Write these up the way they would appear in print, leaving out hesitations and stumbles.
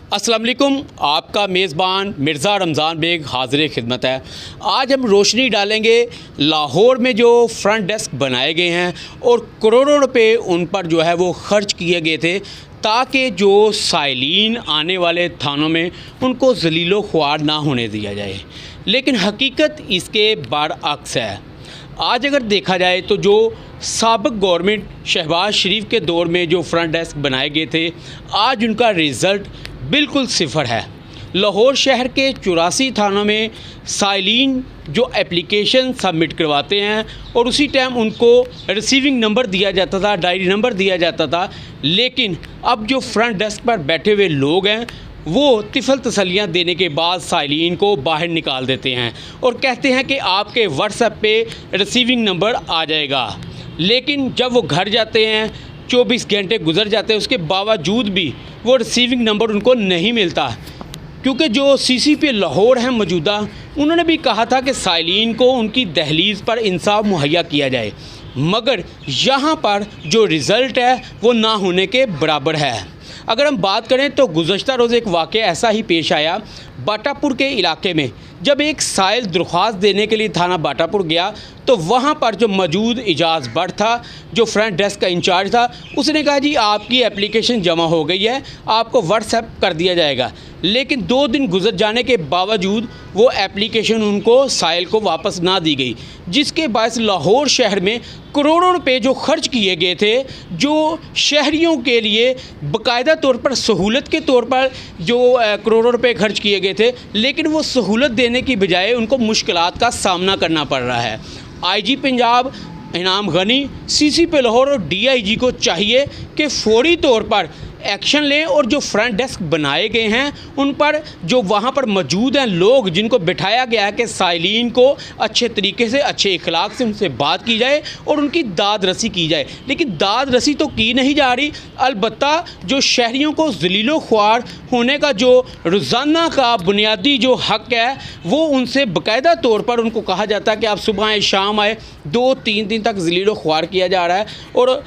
अस्सलाम वालेकुम। आपका मेज़बान मिर्ज़ा रमज़ान बेग हाज़िर खिदमत है। आज हम रोशनी डालेंगे लाहौर में जो फ्रंट डेस्क बनाए गए हैं और करोड़ों रुपए उन पर जो है वो ख़र्च किए गए थे ताकि जो साइलिन आने वाले थानों में उनको ज़लीलो ख्वार ना होने दिया जाए, लेकिन हकीकत इसके बरअक्स है। आज अगर देखा जाए तो जो साबिक़ गवर्नमेंट शहबाज शरीफ के दौर में जो फ्रंट डेस्क बनाए गए थे, आज उनका रिज़ल्ट बिल्कुल सिफर है। लाहौर शहर के 84 थानों में साइलिन जो एप्लीकेशन सबमिट करवाते हैं और उसी टाइम उनको रिसीविंग नंबर दिया जाता था, डायरी नंबर दिया जाता था, लेकिन अब जो फ्रंट डेस्क पर बैठे हुए लोग हैं वो तिफल तसल्लियाँ देने के बाद साइलिन को बाहर निकाल देते हैं और कहते हैं कि आपके व्हाट्सएप पे रिसीविंग नंबर आ जाएगा। लेकिन जब वो घर जाते हैं 24 घंटे गुजर जाते हैं, उसके बावजूद भी वो रिसीविंग नंबर उनको नहीं मिलता, क्योंकि जो CCP लाहौर हैं मौजूदा, उन्होंने भी कहा था कि साइलिन को उनकी दहलीज़ पर इंसाफ मुहैया किया जाए, मगर यहाँ पर जो रिज़ल्ट है वो ना होने के बराबर है। अगर हम बात करें तो गुज़श्ता रोज़ एक वाक़या ऐसा ही पेश आया बाटापुर के इलाके में। जब एक साइल दरख्वास्त देने के लिए थाना बाटापुर गया तो वहाँ पर जो मौजूद इजाज़ बट था, जो फ्रंट डेस्क का इंचार्ज था, उसने कहा जी आपकी एप्लीकेशन जमा हो गई है, आपको व्हाट्सएप कर दिया जाएगा। लेकिन 2 दिन गुजर जाने के बावजूद वो एप्लीकेशन उनको साइल को वापस ना दी गई, जिसके बायस लाहौर शहर में करोड़ों रुपए जो खर्च किए गए थे, जो शहरियों के लिए बाकायदा तौर पर सहूलत के तौर पर जो करोड़ों रुपए खर्च किए गए थे, लेकिन वो सहूलत देने की बजाय उनको मुश्किलात का सामना करना पड़ रहा है। IG पंजाब इनाम गनी, CCP लाहौर और DIG को चाहिए कि फौरी तौर पर एक्शन लें और जो फ्रंट डेस्क बनाए गए हैं उन पर जो वहाँ पर मौजूद हैं लोग, जिनको बिठाया गया है कि साइलिन को अच्छे तरीके से, अच्छे इखलाक से उनसे बात की जाए और उनकी दाद रसी की जाए, लेकिन दाद रसी तो की नहीं जा रही। अलबत्ता जो शहरियों को ज़लीलो ख्वार होने का जो रोज़ाना का बुनियादी जो हक़ है वो उनसे बाकायदा तौर पर उनको कहा जाता है कि आप सुबह आए शाम आए, 2-3 दिन तक ज़लीलो ख्वार किया जा रहा है। और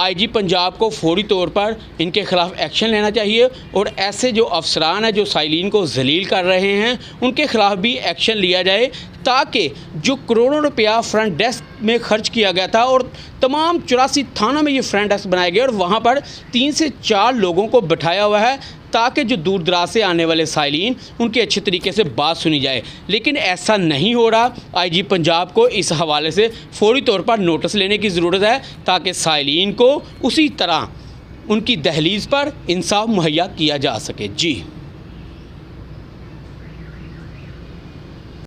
IG पंजाब को फौरी तौर पर इनके खिलाफ एक्शन लेना चाहिए और ऐसे जो अफसरान हैं जो साइलिन को जलील कर रहे हैं उनके खिलाफ भी एक्शन लिया जाए, ताकि जो करोड़ों रुपया फ्रंट डेस्क में खर्च किया गया था और तमाम 84 थानों में ये फ्रंट डेस्क बनाए गए और वहाँ पर 3 से 4 लोगों को बिठाया हुआ है ताकि जो दूर दराज से आने वाले साइलिन उनकी अच्छे तरीके से बात सुनी जाए, लेकिन ऐसा नहीं हो रहा। IG पंजाब को इस हवाले से फौरी तौर पर नोटिस लेने की ज़रूरत है ताकि साइलिन को उसी तरह उनकी दहलीज़ पर इंसाफ मुहैया किया जा सके। जी।